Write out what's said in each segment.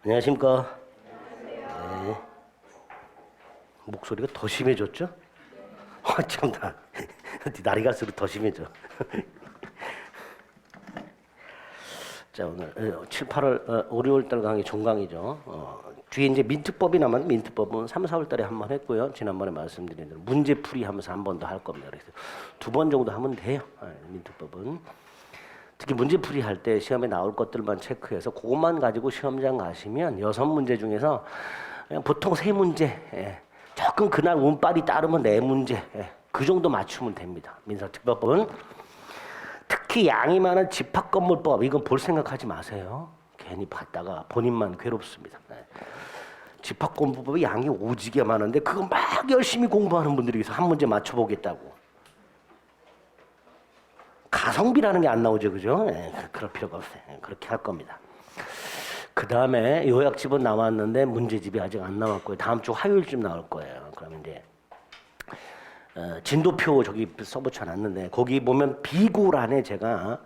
안녕하십니까. 네. 목소리가 더 심해졌죠? 참나. 날이 갈수록 더 심해져. 자, 오늘 7, 8월, 5, 6월 강의 종강이죠. 뒤에 이제 민트법이 남았는데, 민트법은 3, 4월 달에 한 번 했고요. 지난번에 말씀드린 대로 문제풀이 하면서 한 번 더 할 겁니다. 그래서 2번 정도 하면 돼요. 민트법은. 특히 문제풀이 할 때 시험에 나올 것들만 체크해서 그것만 가지고 시험장 가시면 6문제 중에서 그냥 보통 3문제, 조금 그날 운빨이 따르면 4문제, 그 정도 맞추면 됩니다. 민사특별법은. 특히 양이 많은 집합건물법, 이건 볼 생각하지 마세요. 괜히 봤다가 본인만 괴롭습니다. 집합건물법이 양이 오지게 많은데 그거 막 열심히 공부하는 분들이 있어. 한 문제 맞춰보겠다고. 가성비라는 게 안 나오죠, 그죠? 그럴 필요가 없어요. 그렇게 할 겁니다. 그 다음에 요약집은 나왔는데 문제집이 아직 안 나왔고요. 다음 주 화요일쯤 나올 거예요. 그러면 이제 진도표 저기 써붙여놨는데 거기 보면 비고란에 제가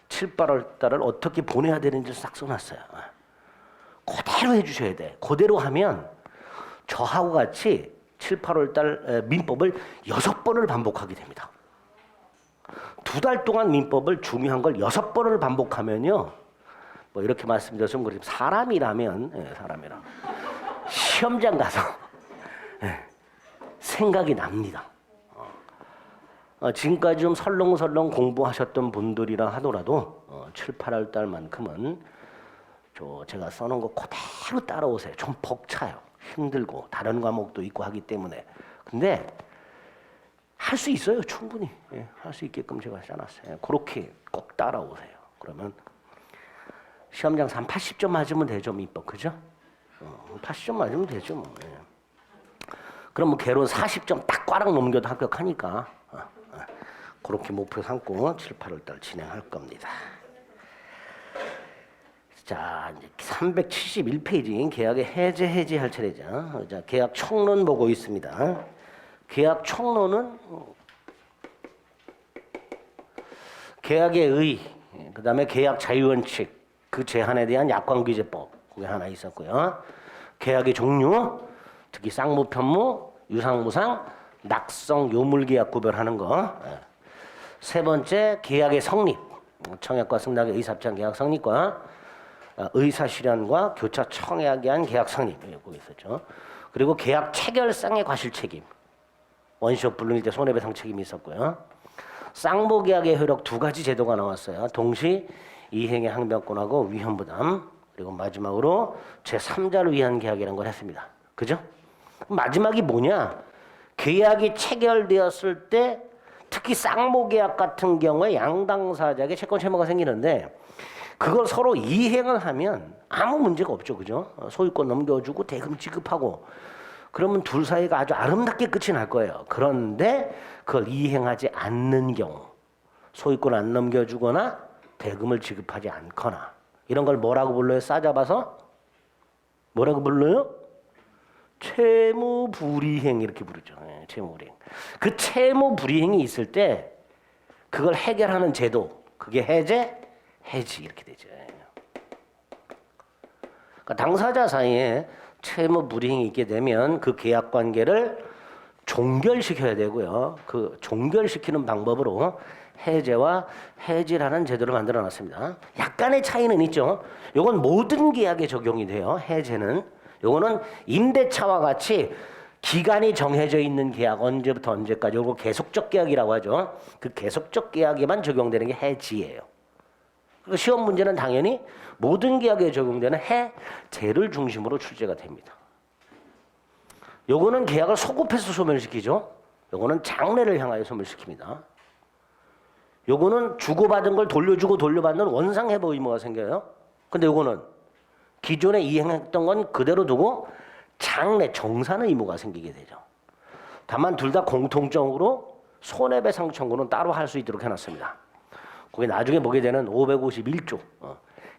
7, 8월 달을 어떻게 보내야 되는지 싹 써놨어요. 그대로 해주셔야 돼. 그대로 하면 저하고 같이 7, 8월 달 민법을 6번을 반복하게 됩니다. 2달 동안 민법을 중요한 걸 6번을 반복하면요. 뭐 이렇게 말씀드렸으면 그렇지만 사람이라면 시험장 가서 생각이 납니다. 지금까지 좀 설렁설렁 공부하셨던 분들이라 하더라도 7, 8월 달만큼은 제가 써놓은 거 그대로 따라오세요. 좀 벅차요. 힘들고 다른 과목도 있고 하기 때문에. 근데 할 수 있어요. 충분히. 할 수 있게끔 제가 써놨어요. 그렇게 꼭 따라오세요. 그러면 시험장에서 한 80점 맞으면 되죠. 민법. 그죠? 80점 맞으면 되죠. 뭐. 그럼 뭐 개론 40점 딱 꽈락 넘겨도 합격하니까 그렇게 목표 삼고 7, 8월 달 진행할 겁니다. 자, 이제 371페이지 계약의 해제할 차례죠. 자, 계약 총론 보고 있습니다. 계약 총론은 계약의 의, 그 다음에 계약 자유원칙, 그 제한에 대한 약관규제법 그게 하나 있었고요. 계약의 종류, 특히 쌍무, 편무, 유상무상, 낙성, 요물계약 구별하는 거. 세 번째, 계약의 성립, 청약과 승낙의 의사합참 계약 성립과 의사실현과 교차 청약에 한 계약 성립 이거 있었죠. 그리고 계약 체결상의 과실 책임. 원시효 불능일 때 손해배상 책임이 있었고요. 쌍무계약의 효력 2가지 제도가 나왔어요. 동시 이행의 항변권하고 위험부담. 그리고 마지막으로 제3자를 위한 계약이라는 걸 했습니다. 그죠? 마지막이 뭐냐? 계약이 체결되었을 때 특히 쌍무계약 같은 경우에 양당사자에게 채권 채무가 생기는데 그걸 서로 이행을 하면 아무 문제가 없죠. 그죠? 소유권 넘겨주고 대금 지급하고 그러면 둘 사이가 아주 아름답게 끝이 날 거예요. 그런데 그걸 이행하지 않는 경우, 소유권 안 넘겨주거나 대금을 지급하지 않거나 이런 걸 뭐라고 불러요? 싸잡아서 뭐라고 불러요? 채무불이행 이렇게 부르죠. 채무불이행. 그 채무불이행이 있을 때 그걸 해결하는 제도, 그게 해지 이렇게 되죠. 그러니까 당사자 사이에 채무 불이행이 있게 되면 그 계약 관계를 종결시켜야 되고요. 그 종결시키는 방법으로 해제와 해지라는 제도를 만들어 놨습니다. 약간의 차이는 있죠. 요건 모든 계약에 적용이 돼요. 해제는. 요거는 임대차와 같이 기간이 정해져 있는 계약, 언제부터 언제까지, 요거 계속적 계약이라고 하죠. 그 계속적 계약에만 적용되는 게 해지예요. 시험 문제는 당연히 모든 계약에 적용되는 해제를 중심으로 출제가 됩니다. 요거는 계약을 소급해서 소멸시키죠. 요거는 장래를 향하여 소멸시킵니다. 요거는 주고받은 걸 돌려주고 돌려받는 원상회복 의무가 생겨요. 근데 요거는 기존에 이행했던 건 그대로 두고 장래 정산의 의무가 생기게 되죠. 다만 둘 다 공통적으로 손해배상 청구는 따로 할 수 있도록 해놨습니다. 거기 나중에 보게 되는 551조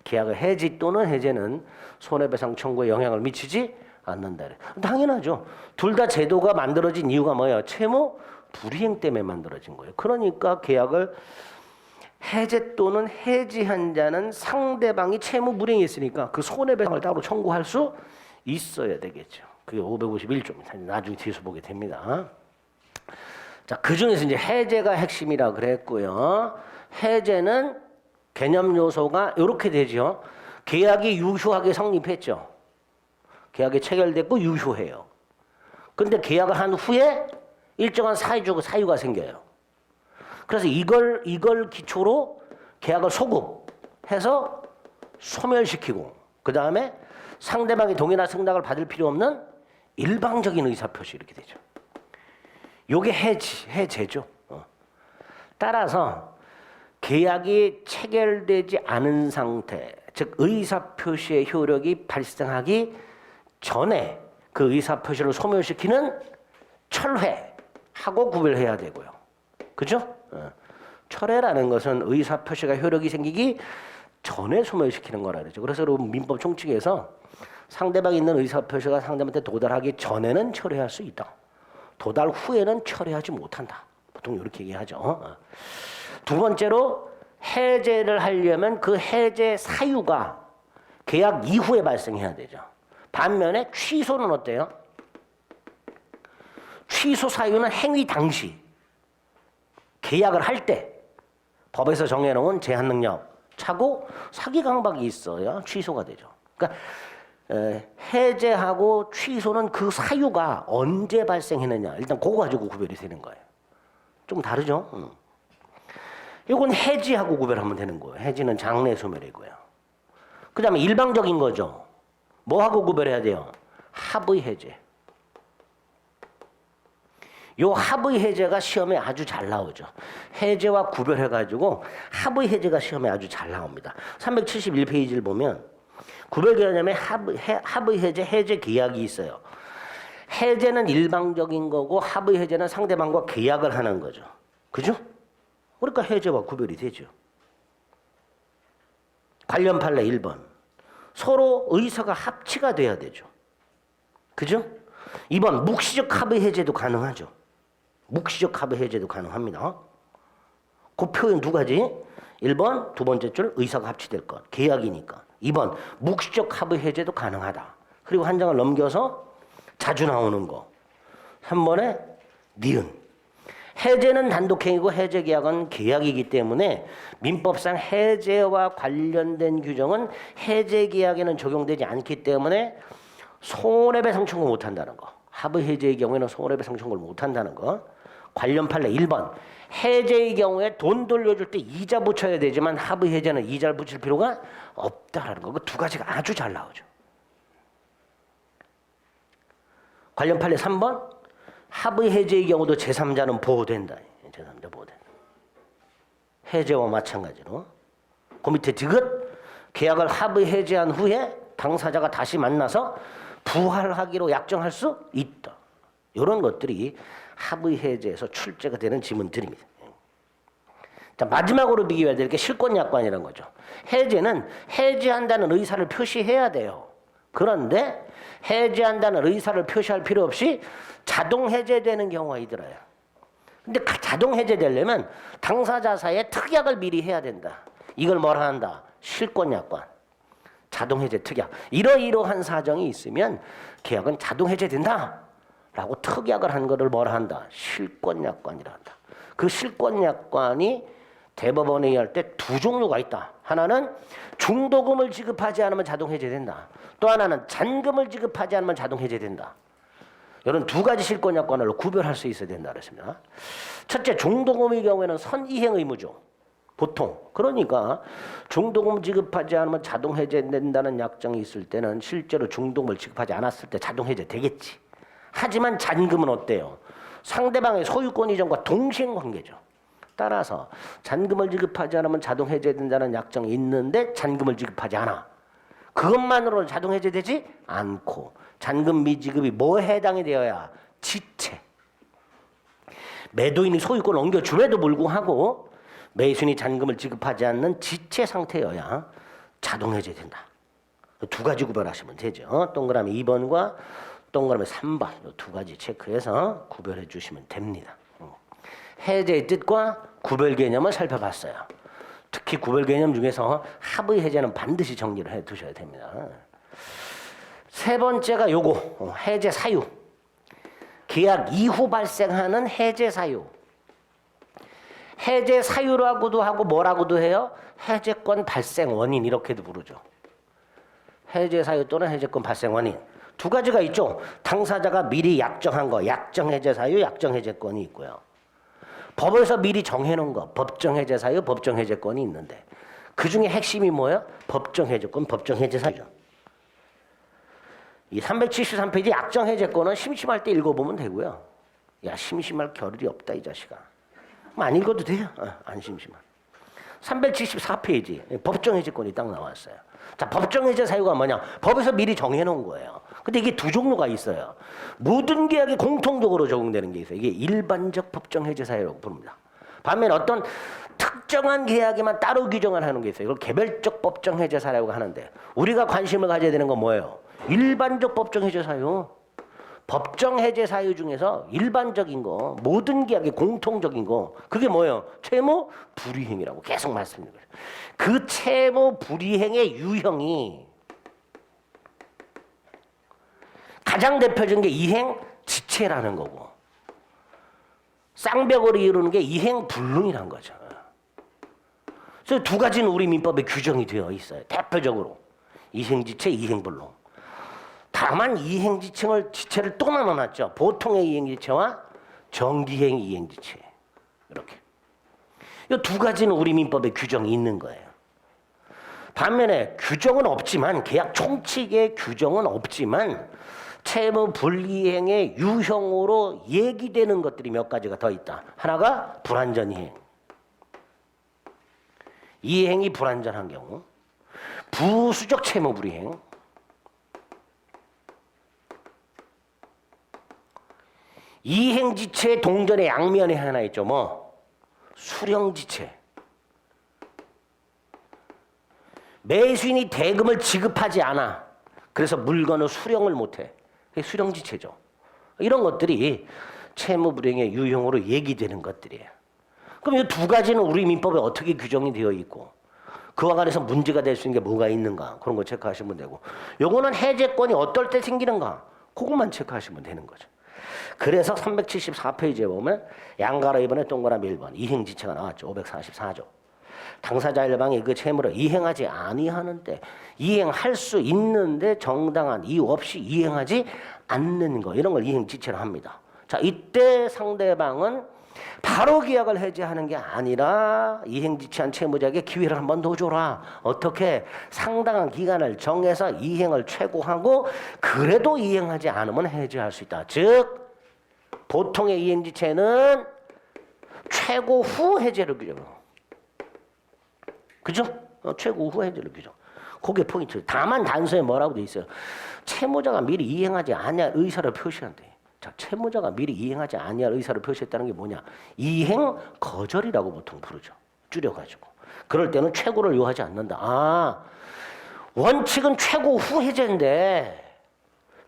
계약의 해지 또는 해제는 손해배상 청구에 영향을 미치지 않는다. 당연하죠. 둘 다 제도가 만들어진 이유가 뭐예요? 채무 불이행 때문에 만들어진 거예요. 그러니까 계약을 해제 또는 해지한 자는 상대방이 채무 불이행했으니까 그 손해배상을 따로 청구할 수 있어야 되겠죠. 그게 551조입니다. 나중에 뒤에서 보게 됩니다. 자, 그 중에서 이제 해제가 핵심이라 그랬고요. 해제는 개념 요소가 이렇게 되죠. 계약이 유효하게 성립했죠. 계약이 체결됐고 유효해요. 근데 계약을 한 후에 일정한 사유가 생겨요. 그래서 이걸 기초로 계약을 소급해서 소멸시키고 그 다음에 상대방의 동의나 승낙을 받을 필요 없는 일방적인 의사표시 이렇게 되죠. 요게 해제죠. 따라서 계약이 체결되지 않은 상태, 즉 의사표시의 효력이 발생하기 전에 그 의사표시를 소멸시키는 철회하고 구별해야 되고요. 그죠? 철회라는 것은 의사표시가 효력이 생기기 전에 소멸시키는 거라 그러죠. 그래서 민법 총칙에서 상대방이 있는 의사표시가 상대방한테 도달하기 전에는 철회할 수 있다. 도달 후에는 철회하지 못한다. 보통 이렇게 얘기하죠. 두 번째로 해제를 하려면 그 해제 사유가 계약 이후에 발생해야 되죠. 반면에 취소는 어때요? 취소 사유는 행위 당시 계약을 할 때 법에서 정해놓은 제한 능력 차고 사기 강박이 있어야 취소가 되죠. 그러니까 해제하고 취소는 그 사유가 언제 발생했느냐 일단 그거 가지고 구별이 되는 거예요. 좀 다르죠. 이건 해지하고 구별하면 되는 거예요. 해지는 장래 소멸이고요. 그 다음에 일방적인 거죠. 뭐하고 구별해야 돼요? 합의 해제. 요 합의 해제가 시험에 아주 잘 나오죠. 해제와 구별해가지고 합의 해제가 시험에 아주 잘 나옵니다. 371페이지를 보면 구별 개념에 합의 해제, 해제 계약이 있어요. 해제는 일방적인 거고 합의 해제는 상대방과 계약을 하는 거죠. 그죠? 그러니까 해제와 구별이 되죠. 관련 판례 1번. 서로 의사가 합치가 돼야 되죠. 그죠? 2번 묵시적 합의 해제도 가능하죠. 묵시적 합의 해제도 가능합니다. 그 표현 두 가지. 1번 두 번째 줄 의사가 합치될 것. 계약이니까. 2번 묵시적 합의 해제도 가능하다. 그리고 한 장을 넘겨서 자주 나오는 거. 3번에 니은. 해제는 단독행위고 해제계약은 계약이기 때문에 민법상 해제와 관련된 규정은 해제계약에는 적용되지 않기 때문에 손해배상 청구 못한다는 거. 합의 해제의 경우에는 손해배상 청구를 못한다는 거. 관련 판례 1번. 해제의 경우에 돈 돌려줄 때 이자 붙여야 되지만 합의 해제는 이자를 붙일 필요가 없다라는 거. 그 두 가지가 아주 잘 나오죠. 관련 판례 3번. 합의 해제의 경우도 제3자는 보호된다. 제3자 보호된다. 해제와 마찬가지로. 그 밑에 디귿. 계약을 합의 해제한 후에 당사자가 다시 만나서 부활하기로 약정할 수 있다. 이런 것들이 합의 해제에서 출제가 되는 지문들입니다. 자, 마지막으로 비교해야 될 게 실권약관이라는 거죠. 해제는 해제한다는 의사를 표시해야 돼요. 그런데 해제한다는 의사를 표시할 필요 없이 자동 해제되는 경우가 있더라요. 근데 자동 해제되려면 당사자 사이에 특약을 미리 해야 된다. 이걸 뭐라 한다? 실권약관. 자동 해제 특약. 이러이러한 사정이 있으면 계약은 자동 해제된다. 라고 특약을 한 거를 뭐라 한다? 실권약관이라 한다. 그 실권약관이 대법원에 의할 때 두 종류가 있다. 하나는 중도금을 지급하지 않으면 자동 해제된다. 또 하나는 잔금을 지급하지 않으면 자동 해제된다. 이런 두 가지 실권약관을 구별할 수 있어야 된다 그랬습니다. 첫째, 중도금의 경우에는 선이행 의무죠. 보통. 그러니까 중도금 지급하지 않으면 자동 해제된다는 약정이 있을 때는 실제로 중도금을 지급하지 않았을 때 자동 해제 되겠지. 하지만 잔금은 어때요? 상대방의 소유권 이전과 동시행 관계죠. 따라서 잔금을 지급하지 않으면 자동 해제된다는 약정이 있는데 잔금을 지급하지 않아. 그것만으로는 자동 해제되지 않고 잔금 미지급이 뭐에 해당이 되어야? 지체. 매도인이 소유권을 옮겨줌에도 불구하고 매수인이 잔금을 지급하지 않는 지체 상태여야 자동 해제된다. 두 가지 구별하시면 되죠. 동그라미 2번과 동그라미 3번 두 가지 체크해서 구별해 주시면 됩니다. 해제의 뜻과 구별 개념을 살펴봤어요. 특히 구별 개념 중에서 합의 해제는 반드시 정리를 해 두셔야 됩니다. 세 번째가 요거 해제 사유. 계약 이후 발생하는 해제 사유. 해제 사유라고도 하고 뭐라고도 해요? 해제권 발생 원인 이렇게도 부르죠. 해제 사유 또는 해제권 발생 원인. 두 가지가 있죠. 당사자가 미리 약정한 거, 약정 해제 사유, 약정 해제권이 있고요. 법에서 미리 정해놓은 거, 법정 해제 사유, 법정 해제권이 있는데 그 중에 핵심이 뭐예요? 법정 해제권, 법정 해제 사유죠. 이 373페이지 약정 해제권은 심심할 때 읽어보면 되고요. 야, 심심할 겨를이 없다 이 자식아. 안 읽어도 돼요. 안 심심한. 374페이지 법정 해제권이 딱 나왔어요. 자, 법정 해제 사유가 뭐냐? 법에서 미리 정해놓은 거예요. 근데 이게 두 종류가 있어요. 모든 계약에 공통적으로 적용되는 게 있어요. 이게 일반적 법정 해제 사유라고 부릅니다. 반면 어떤 특정한 계약에만 따로 규정을 하는 게 있어요. 이걸 개별적 법정 해제 사유라고 하는데 우리가 관심을 가져야 되는 건 뭐예요? 일반적 법정 해제 사유. 법정 해제 사유 중에서 일반적인 거, 모든 계약의 공통적인 거, 그게 뭐예요? 채무 불이행이라고 계속 말씀드려요. 그 채무 불이행의 유형이 가장 대표적인 게 이행 지체라는 거고, 쌍벽으로 이루는 게 이행 불능이라는 거죠. 그래서 두 가지는 우리 민법에 규정이 되어 있어요. 대표적으로 이행 지체, 이행 불능. 다만 지체를 또 나눠놨죠. 보통의 이행지체와 정기행 이행지체. 이렇게. 이 두 가지는 우리 민법에 규정이 있는 거예요. 반면에 규정은 없지만, 계약 총칙의 규정은 없지만 채무 불이행의 유형으로 얘기되는 것들이 몇 가지가 더 있다. 하나가 불완전 이행. 이행이 불완전한 경우. 부수적 채무 불이행. 이행지체의 동전의 양면에 하나 있죠. 뭐 수령지체. 매수인이 대금을 지급하지 않아. 그래서 물건을 수령을 못해. 그게 수령지체죠. 이런 것들이 채무불이행의 유형으로 얘기되는 것들이에요. 그럼 이 두 가지는 우리 민법에 어떻게 규정이 되어 있고 그와 관해서 문제가 될 수 있는 게 뭐가 있는가, 그런 거 체크하시면 되고, 요거는 해제권이 어떨 때 생기는가, 그것만 체크하시면 되는 거죠. 그래서 374페이지에 보면 양가로 1번에 동그라미 1번 이행지체가 나왔죠. 544조. 당사자 일방이 그 채무를 이행하지 아니하는 때, 이행할 수 있는데 정당한 이유 없이 이행하지 않는 거, 이런 걸 이행지체로 합니다. 자, 이때 상대방은 바로 계약을 해지하는 게 아니라 이행지체한 채무자에게 기회를 한 번 더 줘라. 어떻게? 상당한 기간을 정해서 이행을 최고하고 그래도 이행하지 않으면 해지할 수 있다. 즉 보통의 이행지체는 최고 후 해제를 규정해요. 그죠? 최고 후 해제를 규정. 그게 포인트. 다만 단서에 뭐라고 돼 있어요? 채무자가 미리 이행하지 않을 의사를 표시한대. 자, 채무자가 미리 이행하지 아니할 의사를 표시했다는 게 뭐냐? 이행 거절이라고 보통 부르죠. 줄여가지고. 그럴 때는 최고를 요하지 않는다. 아, 원칙은 최고 후 해제인데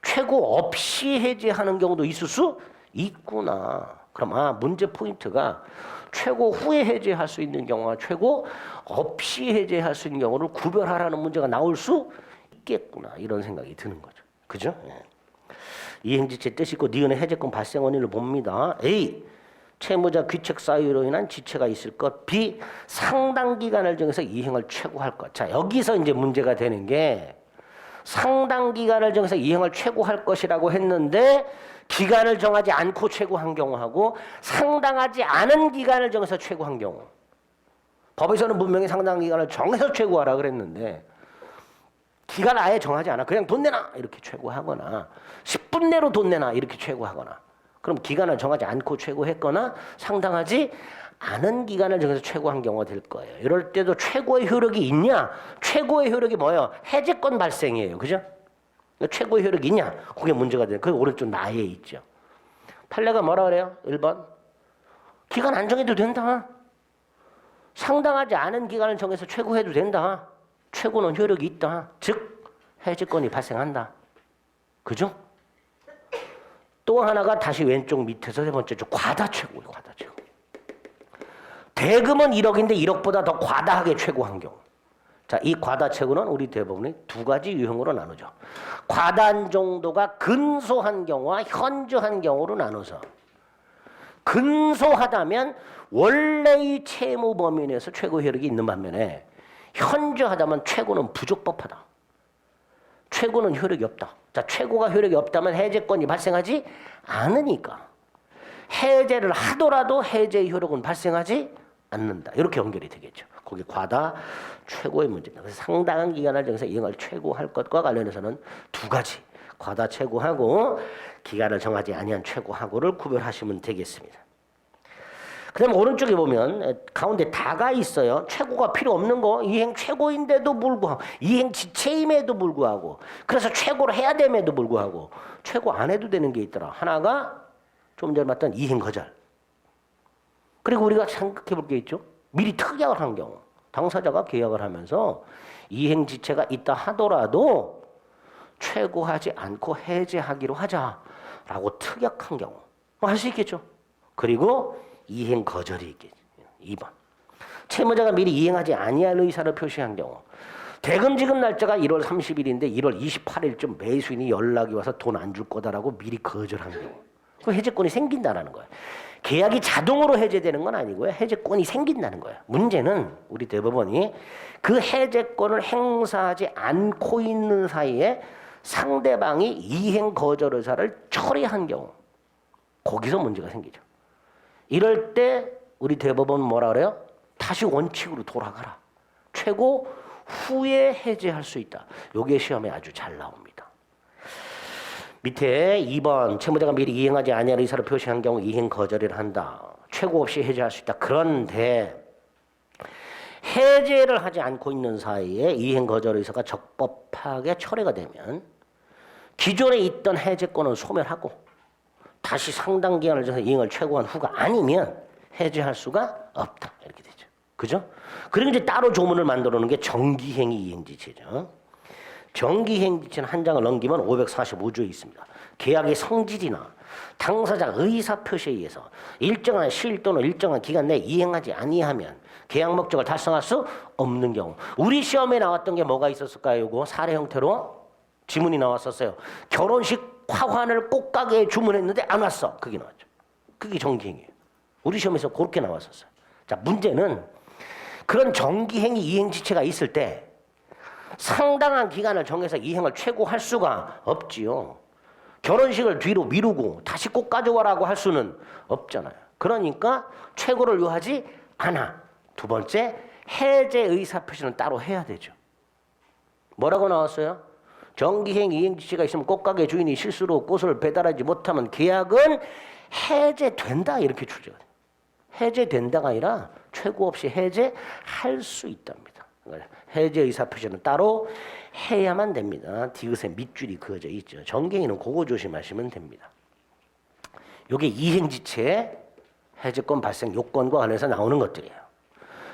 최고 없이 해제하는 경우도 있을 수 있구나. 그럼 문제 포인트가 최고 후에 해제할 수 있는 경우와 최고 없이 해제할 수 있는 경우를 구별하라는 문제가 나올 수 있겠구나, 이런 생각이 드는 거죠. 그죠? 예. 이행지체 뜻이 있고 니은의 해제권 발생 원인을 봅니다. A. 채무자 귀책 사유로 인한 지체가 있을 것. B. 상당 기간을 정해서 이행을 최고할 것. 자, 여기서 이제 문제가 되는 게 상당 기간을 정해서 이행을 최고할 것이라고 했는데 기간을 정하지 않고 최고한 경우하고 상당하지 않은 기간을 정해서 최고한 경우. 법에서는 분명히 상당 기간을 정해서 최고하라 그랬는데 기간을 아예 정하지 않아. 그냥 돈 내놔 이렇게 최고하거나 10분 내로 돈 내놔 이렇게 최고하거나, 그럼 기간을 정하지 않고 최고했거나 상당하지 않은 기간을 정해서 최고한 경우가 될 거예요. 이럴 때도 최고의 효력이 있냐? 최고의 효력이 뭐예요? 해제권 발생이에요. 그죠? 최고의 효력이 있냐? 그게 문제가 돼요. 그게 오른쪽 나에 있죠. 판례가 뭐라 그래요? 1번. 기간 안 정해도 된다. 상당하지 않은 기간을 정해서 최고해도 된다. 최고는 효력이 있다. 즉 해제권이 발생한다. 그죠? 또 하나가 다시 왼쪽 밑에서 세 번째 쪽 과다 최고예요. 과다 최고. 대금은 1억인데 1억보다 더 과다하게 최고한 경우. 자, 이 과다 최고는 우리 대법원이 두 가지 유형으로 나누죠. 과다한 정도가 근소한 경우와 현저한 경우로 나눠서, 근소하다면 원래의 채무 범위 내에서 최고 효력이 있는 반면에 현저하다면 최고는 부적법하다. 최고는 효력이 없다. 자, 최고가 효력이 없다면 해제권이 발생하지 않으니까 해제를 하더라도 해제의 효력은 발생하지 않는다. 이렇게 연결이 되겠죠. 거기 과다, 최고의 문제입니다. 그래서 상당한 기간을 정해서 이행을 최고할 것과 관련해서는 두 가지, 과다 최고하고 기간을 정하지 아니한 최고하고를 구별하시면 되겠습니다. 그 다음에 오른쪽에 보면 가운데 다가 있어요. 최고가 필요 없는 거, 이행 최고인데도 불구하고, 이행 지체임에도 불구하고, 그래서 최고를 해야 됨에도 불구하고 최고 안 해도 되는 게 있더라. 하나가 좀 전에 봤던 이행 거절. 그리고 우리가 생각해 볼 게 있죠. 미리 특약을 한 경우, 당사자가 계약을 하면서 이행 지체가 있다 하더라도 최고하지 않고 해제하기로 하자라고 특약한 경우 할 수 있겠죠. 그리고 이행 거절이 있겠죠. 2번. 채무자가 미리 이행하지 아니할 의사를 표시한 경우, 대금 지급 날짜가 1월 30일인데 1월 28일쯤 매수인이 연락이 와서 돈 안 줄 거다라고 미리 거절한 경우, 그 해제권이 생긴다라는 거예요. 계약이 자동으로 해제되는 건 아니고요. 해제권이 생긴다는 거예요. 문제는 우리 대법원이 그 해제권을 행사하지 않고 있는 사이에 상대방이 이행 거절 의사를 처리한 경우, 거기서 문제가 생기죠. 이럴 때 우리 대법원은 뭐라 그래요? 다시 원칙으로 돌아가라. 최고 후에 해제할 수 있다. 이게 시험에 아주 잘 나옵니다. 밑에 2번 채무자가 미리 이행하지 아니할 의사를 표시한 경우 이행 거절을 한다. 최고 없이 해제할 수 있다. 그런데 해제를 하지 않고 있는 사이에 이행 거절 의사가 적법하게 철회가 되면 기존에 있던 해제권은 소멸하고 다시 상당 기간을 정해서 이행을 최고한 후가 아니면 해제할 수가 없다. 이렇게 되죠. 그죠? 그리고 이제 따로 조문을 만들어 놓은 게 정기행위 이행지체죠. 정기행위지체는 한 장을 넘기면 545조에 있습니다. 계약의 성질이나 당사자 의사표시에 의해서 일정한 시일 또는 일정한 기간 내에 이행하지 아니하면 계약 목적을 달성할 수 없는 경우. 우리 시험에 나왔던 게 뭐가 있었을까요? 이거 사례 형태로 지문이 나왔었어요. 결혼식 화환을 꽃가게에 주문했는데 안 왔어. 그게 나왔죠. 그게 정기행위예요. 우리 시험에서 그렇게 나왔었어요. 자, 문제는 그런 정기행위 이행지체가 있을 때 상당한 기간을 정해서 이행을 최고할 수가 없지요. 결혼식을 뒤로 미루고 다시 꼭 가져와라고 할 수는 없잖아요. 그러니까 최고를 요하지 않아. 두 번째, 해제 의사표시는 따로 해야 되죠. 뭐라고 나왔어요? 정기행 이행지체가 있으면 꽃가게 주인이 실수로 꽃을 배달하지 못하면 계약은 해제된다. 이렇게 출제가 돼요. 해제된다가 아니라 최고 없이 해제할 수 있답니다. 해제 의사표시는 따로 해야만 됩니다. 디귿에 밑줄이 그어져 있죠. 정갱이는 그거 조심하시면 됩니다. 이게 이행지체의 해제권 발생 요건과 관련해서 나오는 것들이에요.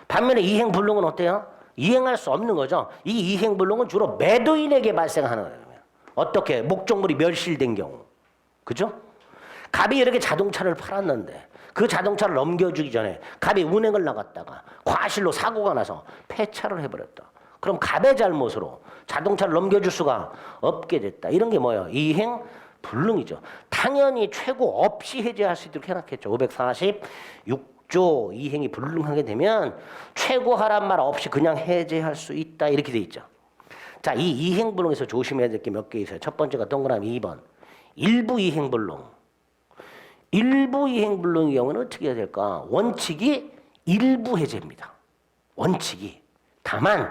반면에 이행불능은 어때요? 이행할 수 없는 거죠. 이 이행불능은 주로 매도인에게 발생하는 거예요. 어떻게? 목적물이 멸실된 경우. 그죠? 갑이 이렇게 자동차를 팔았는데 그 자동차를 넘겨주기 전에 갑이 운행을 나갔다가 과실로 사고가 나서 폐차를 해버렸다. 그럼 갑의 잘못으로 자동차를 넘겨줄 수가 없게 됐다. 이런 게 뭐예요? 이행 불능이죠. 당연히 최고 없이 해제할 수 있도록 해놨겠죠. 546조 이행이 불능하게 되면 최고하란 말 없이 그냥 해제할 수 있다. 이렇게 돼 있죠. 자, 이 이행 불능에서 조심해야 될 게 몇 개 있어요. 첫 번째가 동그라미 2번. 일부 이행 불능. 일부 이행 불능의 경우는 어떻게 해야 될까? 원칙이 일부 해제입니다. 원칙이. 다만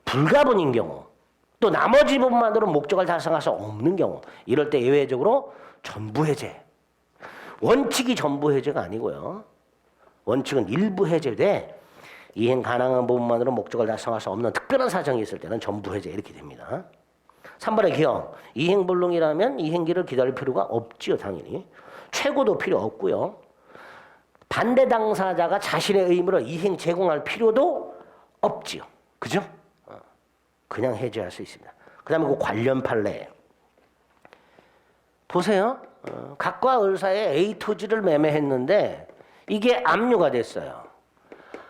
불가분인 경우, 또 나머지 부분만으로 목적을 달성할 수 없는 경우, 이럴 때 예외적으로 전부 해제. 원칙이 전부 해제가 아니고요. 원칙은 일부 해제되 이행 가능한 부분만으로 목적을 달성할 수 없는 특별한 사정이 있을 때는 전부 해제 이렇게 됩니다. 3번의 기형. 이행 불능이라면 이행기를 기다릴 필요가 없지요. 당연히. 최고도 필요 없고요. 반대 당사자가 자신의 의무를 이행 제공할 필요도 없지요. 그죠? 그냥 해제할 수 있습니다. 그 다음에 그 관련 판례예요. 보세요. 각과 을사에 A 토지를 매매했는데 이게 압류가 됐어요.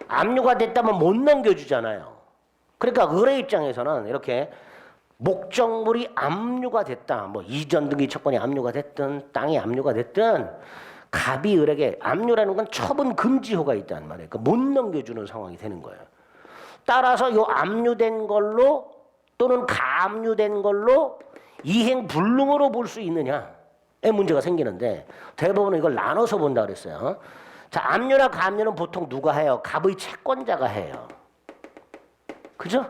압류가 됐다면 못 넘겨주잖아요. 그러니까 의뢰 입장에서는 이렇게 목적물이 압류가 됐다. 뭐 이전 등기 채권이 압류가 됐든 땅이 압류가 됐든 갑이 을에게 압류라는 건 처분 금지효가 있단 말이에요. 그러니까 못 넘겨주는 상황이 되는 거예요. 따라서 요 압류된 걸로 또는 가압류된 걸로 이행 불능으로 볼 수 있느냐에 문제가 생기는데 대부분은 이걸 나눠서 본다 그랬어요. 자, 압류나 가압류는 보통 누가 해요? 갑의 채권자가 해요. 그죠?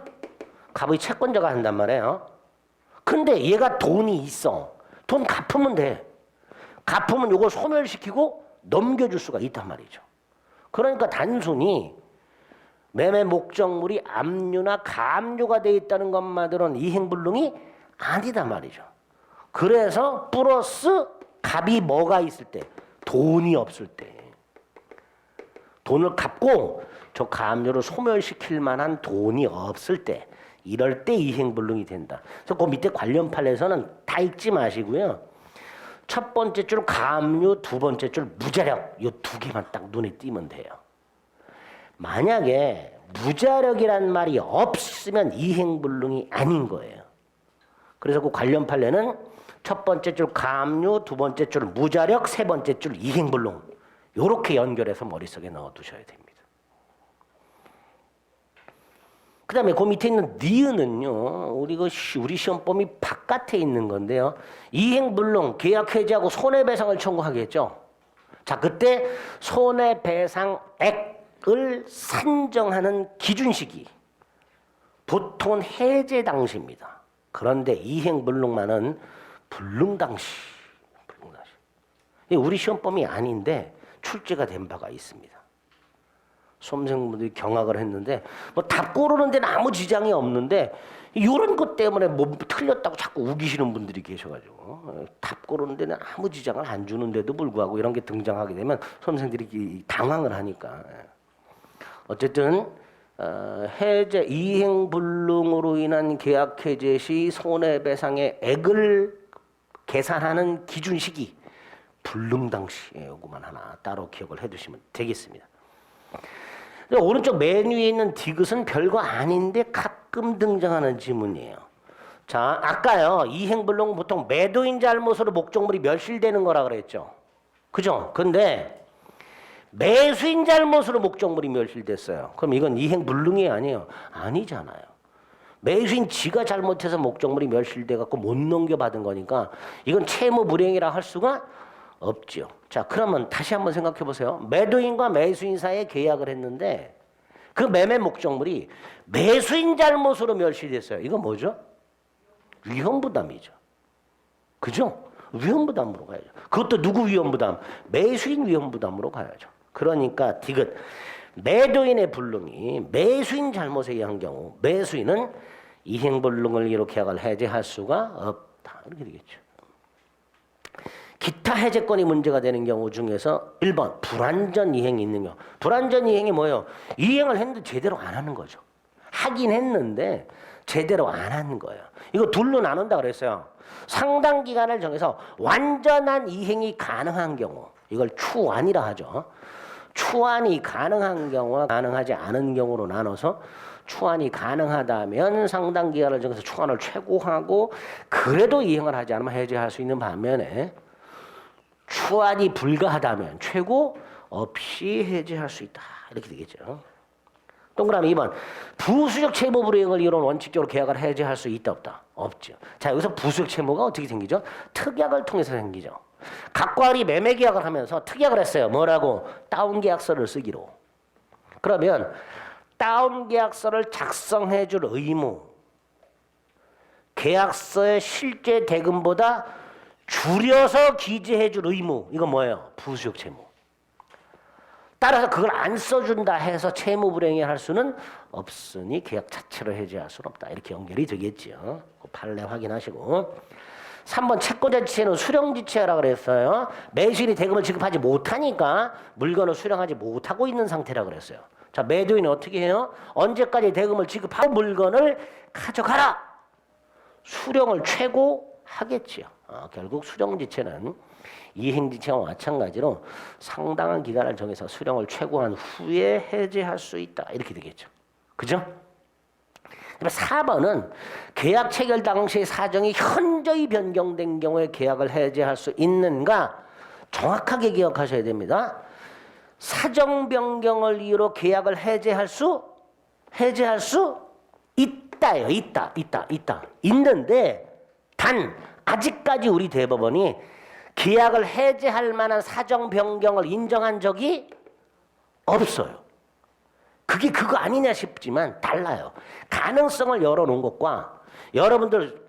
갑의 채권자가 한단 말이에요. 근데 얘가 돈이 있어. 돈 갚으면 돼. 갚으면 이걸 소멸시키고 넘겨줄 수가 있단 말이죠. 그러니까 단순히 매매 목적물이 압류나 가압류가 돼 있다는 것만으로는 이행불능이 아니다 말이죠. 그래서 플러스 갑이 뭐가 있을 때? 돈이 없을 때. 돈을 갚고 저 가압류를 소멸시킬 만한 돈이 없을 때, 이럴 때 이행불능이 된다. 그래서 그 밑에 관련 판례에서는 다 읽지 마시고요. 첫 번째 줄 가압류, 두 번째 줄 무자력, 이 두 개만 딱 눈에 띄면 돼요. 만약에 무자력이란 말이 없으면 이행불능이 아닌 거예요. 그래서 그 관련 판례는 첫 번째 줄 가압류, 두 번째 줄 무자력, 세 번째 줄 이행불능, 이렇게 연결해서 머릿속에 넣어두셔야 됩니다. 그 다음에 그 밑에 있는 니은은요, 우리 시험범위 바깥에 있는 건데요. 이행불능, 계약 해지하고 손해배상을 청구하겠죠. 자, 그때 손해배상액을 산정하는 기준시기, 보통은 해제 당시입니다. 그런데 이행불능만은 불능 당시. 우리 시험범위 아닌데 출제가 된 바가 있습니다. 수험생분들이 경악을 했는데 뭐 답 고르는 데는 아무 지장이 없는데 이런 것 때문에 뭐 틀렸다고 자꾸 우기시는 분들이 계셔가지고 답 고르는 데는 아무 지장을 안 주는데도 불구하고 이런 게 등장하게 되면 수험생들이 당황을 하니까. 어쨌든 해제 이행불능으로 인한 계약 해제 시 손해배상의 액을 계산하는 기준 시기, 불능 당시, 요거만 하나 따로 기억을 해두시면 되겠습니다. 오른쪽 맨 위에 있는 디귿은 별거 아닌데 가끔 등장하는 지문이에요. 자, 아까요, 이행불능은 보통 매도인 잘못으로 목적물이 멸실되는 거라 그랬죠. 그죠? 근데 매수인 잘못으로 목적물이 멸실됐어요. 그럼 이건 이행불능이 아니에요. 아니잖아요. 매수인 지가 잘못해서 목적물이 멸실돼 갖고 못 넘겨받은 거니까 이건 채무 불이행이라 할 수가 없죠. 자, 그러면 다시 한번 생각해 보세요. 매도인과 매수인 사이에 계약을 했는데 그 매매 목적물이 매수인 잘못으로 멸실됐어요. 이건 뭐죠? 위험부담이죠. 그죠? 위험부담으로 가야죠. 그것도 누구 위험부담? 매수인 위험부담으로 가야죠. 그러니까 디귿, 매도인의 불능이 매수인 잘못에 의한 경우 매수인은 이행불능을 이로 계약을 해제할 수가 없다. 이렇게 되겠죠. 기타 해제권이 문제가 되는 경우 중에서 1번 불완전 이행이 있는 경우. 불완전 이행이 뭐예요? 이행을 했는데 제대로 안 하는 거죠. 하긴 했는데 제대로 안 하는 거예요. 이거 둘로 나눈다 그랬어요. 상당 기간을 정해서 완전한 이행이 가능한 경우, 이걸 추완이라 하죠. 추완이 가능한 경우와 가능하지 않은 경우로 나눠서 추완이 가능하다면 상당 기간을 정해서 추완을 최고하고 그래도 이행을 하지 않으면 해제할 수 있는 반면에 추완이 불가하다면 최고 없이 해제할 수 있다. 이렇게 되겠죠. 동그라미 2번. 부수적 채무 불이행을 이유로 원칙적으로 계약을 해제할 수 있다 없다? 없죠. 자, 여기서 부수적 채무가 어떻게 생기죠? 특약을 통해서 생기죠. 각과 을이 매매 계약을 하면서 특약을 했어요. 뭐라고? 다운 계약서를 쓰기로. 그러면 다운 계약서를 작성해 줄 의무, 계약서의 실제 대금보다 줄여서 기재해 줄 의무, 이건 뭐예요? 부수적 채무. 따라서 그걸 안 써준다 해서 채무 불이행을 할 수는 없으니 계약 자체를 해제할 수는 없다. 이렇게 연결이 되겠죠. 그 판례 확인하시고. 3번 채권자 지체는 수령 지체라고 그랬어요. 매수인이 대금을 지급하지 못하니까 물건을 수령하지 못하고 있는 상태라고 그랬어요. 자, 매도인이 어떻게 해요? 언제까지 대금을 지급하고 물건을 가져가라. 수령을 최고 하겠지요. 결국 수령지체는 이행지체와 마찬가지로 상당한 기간을 정해서 수령을 최고한 후에 해제할 수 있다. 이렇게 되겠죠. 그죠? 4번은 계약 체결 당시의 사정이 현저히 변경된 경우에 계약을 해제할 수 있는가 정확하게 기억하셔야 됩니다. 사정 변경을 이유로 계약을 해제할 수 있다요. 있다. 있는데 단 아직까지 우리 대법원이 계약을 해제할 만한 사정 변경을 인정한 적이 없어요. 그게 그거 아니냐 싶지만 달라요. 가능성을 열어놓은 것과 여러분들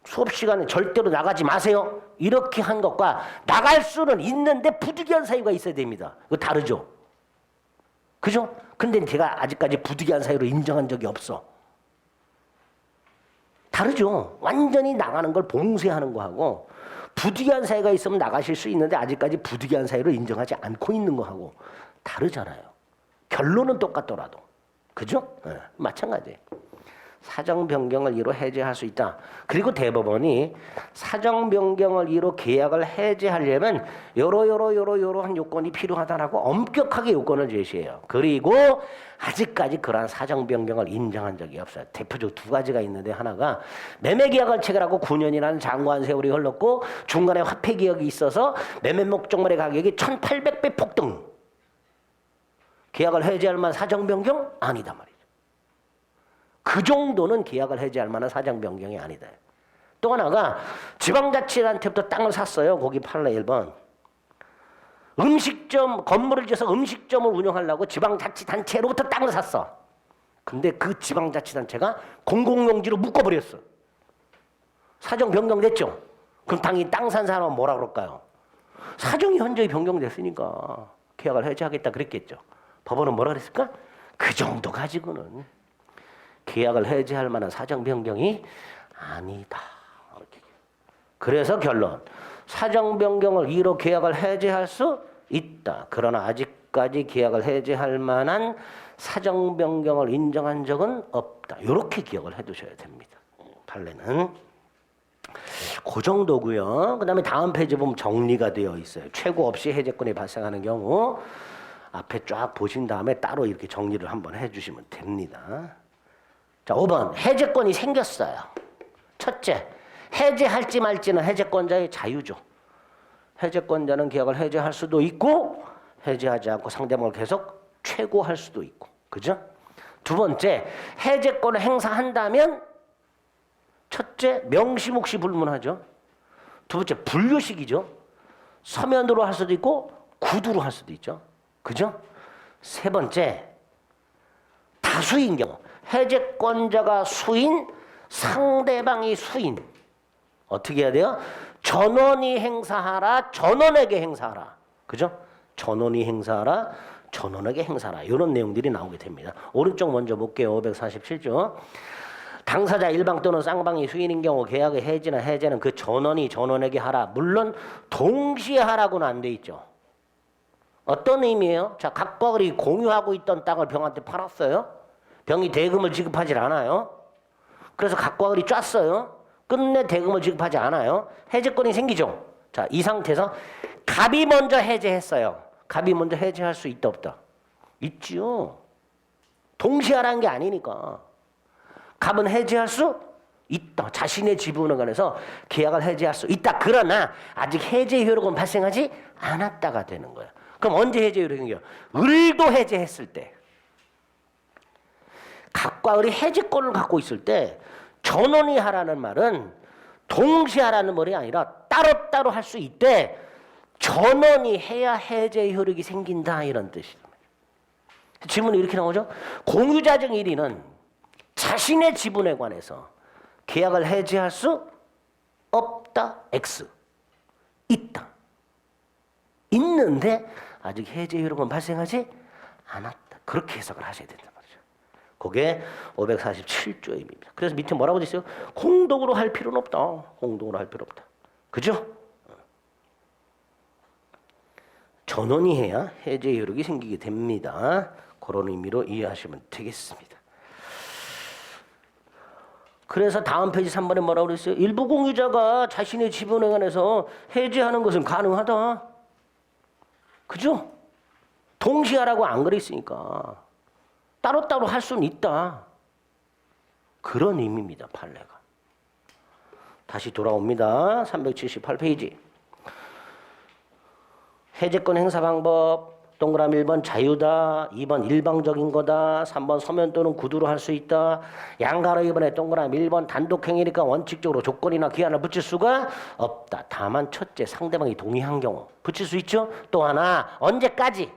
수업 시간에 절대로 나가지 마세요. 이렇게 한 것과 나갈 수는 있는데 부득이한 사유가 있어야 됩니다. 그거 다르죠. 그죠? 근데 제가 아직까지 부득이한 사유로 인정한 적이 없어. 다르죠. 완전히 나가는 걸 봉쇄하는 거하고 부득이한 사유가 있으면 나가실 수 있는데 아직까지 부득이한 사유를 인정하지 않고 있는 거하고 다르잖아요. 결론은 똑같더라도. 그죠? 네, 마찬가지예요. 사정 변경을 이유로 해제할 수 있다. 그리고 대법원이 사정 변경을 이유로 계약을 해제하려면 요러한 요건이 필요하다라고 엄격하게 요건을 제시해요. 그리고 아직까지 그러한 사정 변경을 인정한 적이 없어요. 대표적으로 두 가지가 있는데 하나가 매매 계약을 체결하고 9년이라는 장구한 세월이 흘렀고 중간에 화폐 계약이 있어서 매매 목적물의 가격이 1,800배 폭등. 계약을 해제할 만한 사정 변경? 아니다 말이죠. 그 정도는 계약을 해제할 만한 사정 변경이 아니다. 또 하나가 지방자치단체부터 땅을 샀어요. 거기 팔레 1번. 음식점, 건물을 지어서 음식점을 운영하려고 지방자치단체로부터 땅을 샀어. 근데 그 지방자치단체가 공공용지로 묶어버렸어. 사정 변경됐죠? 그럼 당연히 땅 산 사람은 뭐라 그럴까요? 사정이 현저히 변경됐으니까 계약을 해제하겠다 그랬겠죠. 법원은 뭐라 그랬을까? 그 정도 가지고는 계약을 해제할 만한 사정 변경이 아니다. 그래서 결론. 사정 변경을 이유로 계약을 해제할 수 있다. 그러나 아직까지 계약을 해제할 만한 사정 변경을 인정한 적은 없다. 이렇게 기억을 해두셔야 됩니다. 판례는 그 정도고요. 그다음에 다음 페이지 보면 정리가 되어 있어요. 최고 없이 해제권이 발생하는 경우 앞에 쫙 보신 다음에 따로 이렇게 정리를 한번 해주시면 됩니다. 자, 5번 해제권이 생겼어요. 첫째, 해제할지 말지는 해제권자의 자유죠. 해제권자는 계약을 해제할 수도 있고 해제하지 않고 상대방을 계속 최고할 수도 있고. 그죠? 두 번째, 해제권을 행사한다면 첫째, 명시묵시 불문하죠. 두 번째, 분류식이죠. 서면으로 할 수도 있고 구두로 할 수도 있죠. 그죠? 세 번째, 다수인 경우. 해제권자가 수인, 상대방이 수인. 어떻게 해야 돼요? 전원이 행사하라, 전원에게 행사하라. 그죠? 전원이 행사하라, 전원에게 행사하라. 이런 내용들이 나오게 됩니다. 오른쪽 먼저 볼게요. 547조. 당사자 일방 또는 쌍방이 수인인 경우 계약의 해지나 해제는 그 전원이 전원에게 하라. 물론 동시에 하라고는 안 돼 있죠. 어떤 의미예요? 자, 각과 을이 공유하고 있던 땅을 병한테 팔았어요. 병이 대금을 지급하지 않아요. 그래서 각과 을이 짰어요. 끝내 대금을 지급하지 않아요. 해제권이 생기죠. 자, 이 상태에서 갑이 먼저 해제했어요. 갑이 먼저 해제할 수 있다 없다? 있지요. 동시에 하라는 게 아니니까. 갑은 해제할 수 있다. 자신의 지분에 관해서 계약을 해제할 수 있다. 그러나 아직 해제 효력은 발생하지 않았다가 되는 거예요. 그럼 언제 해제 효력이 생겨요? 을도 해제했을 때. 갑과 을이 해제권을 갖고 있을 때 전원이 하라는 말은 동시에 하라는 말이 아니라 따로따로 할 수 있대. 전원이 해야 해제 효력이 생긴다 이런 뜻이란 말이에요. 질문이 이렇게 나오죠. 공유자적 1위는 자신의 지분에 관해서 계약을 해제할 수 없다. X. 있다. 있는데 아직 해제 효력은 발생하지 않았다. 그렇게 해석을 하셔야 된단 말이죠. 그게 547조입니다. 그래서 밑에 뭐라고 돼 있어요? 공동으로 할 필요는 없다. 공동으로 할 필요 없다. 그죠? 전원이 해야 해제 효력이 생기게 됩니다. 그런 의미로 이해하시면 되겠습니다. 그래서 다음 페이지 3번에 뭐라고 그랬어요? 일부 공유자가 자신의 지분에 관해서 해제하는 것은 가능하다. 그죠? 동시에 하라고 안 그랬으니까 따로따로 할 수는 있다. 그런 의미입니다. 판례가. 다시 돌아옵니다. 378페이지. 해제권 행사 방법. 동그라미 1번 자유다. 2번 일방적인 거다. 3번 서면 또는 구두로 할 수 있다. 양가로 2번에 동그라미 1번 단독행위니까 원칙적으로 조건이나 기한을 붙일 수가 없다. 다만 첫째 상대방이 동의한 경우 붙일 수 있죠. 또 하나 언제까지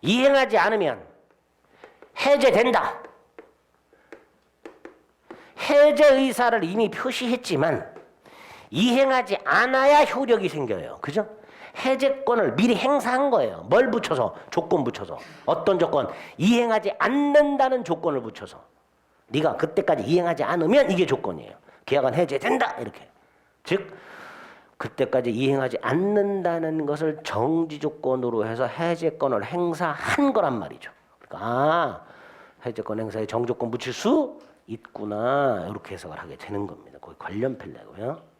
이행하지 않으면 해제된다. 해제 의사를 이미 표시했지만 이행하지 않아야 효력이 생겨요. 그죠? 해제권을 미리 행사한 거예요. 뭘 붙여서? 조건 붙여서. 어떤 조건? 이행하지 않는다는 조건을 붙여서. 네가 그때까지 이행하지 않으면 이게 조건이에요. 계약은 해제된다. 이렇게. 즉 그때까지 이행하지 않는다는 것을 정지 조건으로 해서 해제권을 행사한 거란 말이죠. 그러니까 해제권 행사에 정조건 붙일 수 있구나. 이렇게 해석을 하게 되는 겁니다. 거기 관련 판례고요.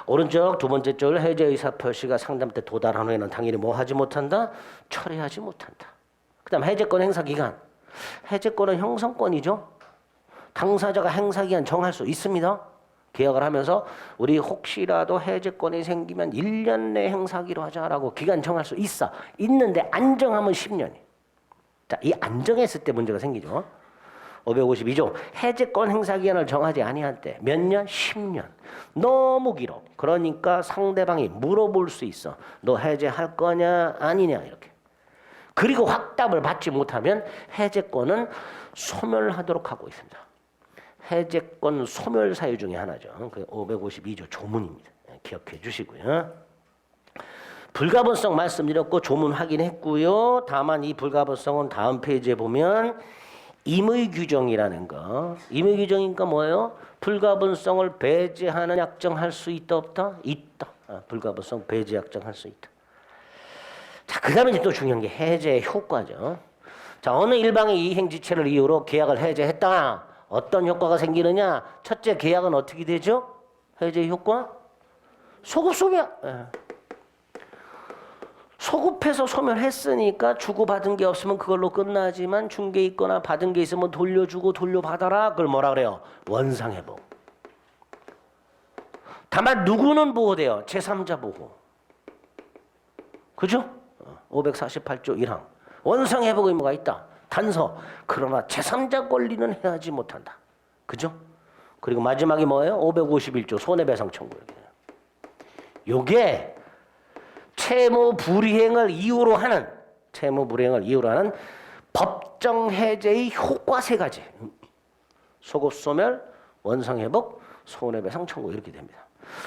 오른쪽 두 번째 줄 해제 의사 표시가 상담 때 도달한 후에는 당연히 뭐 하지 못한다? 처리하지 못한다. 그다음 해제권 행사 기간. 해제권은 형성권이죠. 당사자가 행사 기간 정할 수 있습니다. 계약을 하면서 우리 혹시라도 해제권이 생기면 1년 내 행사하기로 하자라고 기간 정할 수 있어. 있는데 안정하면 10년이. 자, 이 안정했을 때 문제가 생기죠. 552조 해제권 행사 기한을 정하지 아니한 때 몇 년? 10년. 너무 길어. 그러니까 상대방이 물어볼 수 있어. 너 해제할 거냐 아니냐 이렇게. 그리고 확답을 받지 못하면 해제권은 소멸하도록 하고 있습니다. 해제권 소멸 사유 중에 하나죠. 그 552조 조문입니다. 기억해 주시고요. 불가분성 말씀드렸고 조문 확인했고요. 다만 이 불가분성은 다음 페이지에 보면 임의 규정이라는 거. 임의 규정이니까 뭐예요? 불가분성을 배제하는 약정할 수 있다 없다? 있다. 불가분성 배제 약정할 수 있다. 자, 그 다음에 또 중요한 게 해제의 효과죠. 자, 어느 일방의 이행지체를 이유로 계약을 해제했다. 어떤 효과가 생기느냐? 첫째, 계약은 어떻게 되죠? 해제의 효과? 소급 소멸. 소급해서 소멸했으니까 주고받은 게 없으면 그걸로 끝나지만 준 게 있거나 받은 게 있으면 돌려주고 돌려받아라. 그걸 뭐라 그래요? 원상회복. 다만 누구는 보호돼요? 제3자 보호. 그죠? 548조 1항. 원상회복 의무가 있다. 단서. 그러나 제3자 권리는 해하지 못한다. 그죠? 그리고 마지막이 뭐예요? 551조 손해배상 청구. 요게 채무 불이행을 이유로 하는 법정 해제의 효과 세 가지. 소급 소멸, 원상 회복, 손해배상 청구 이렇게 됩니다.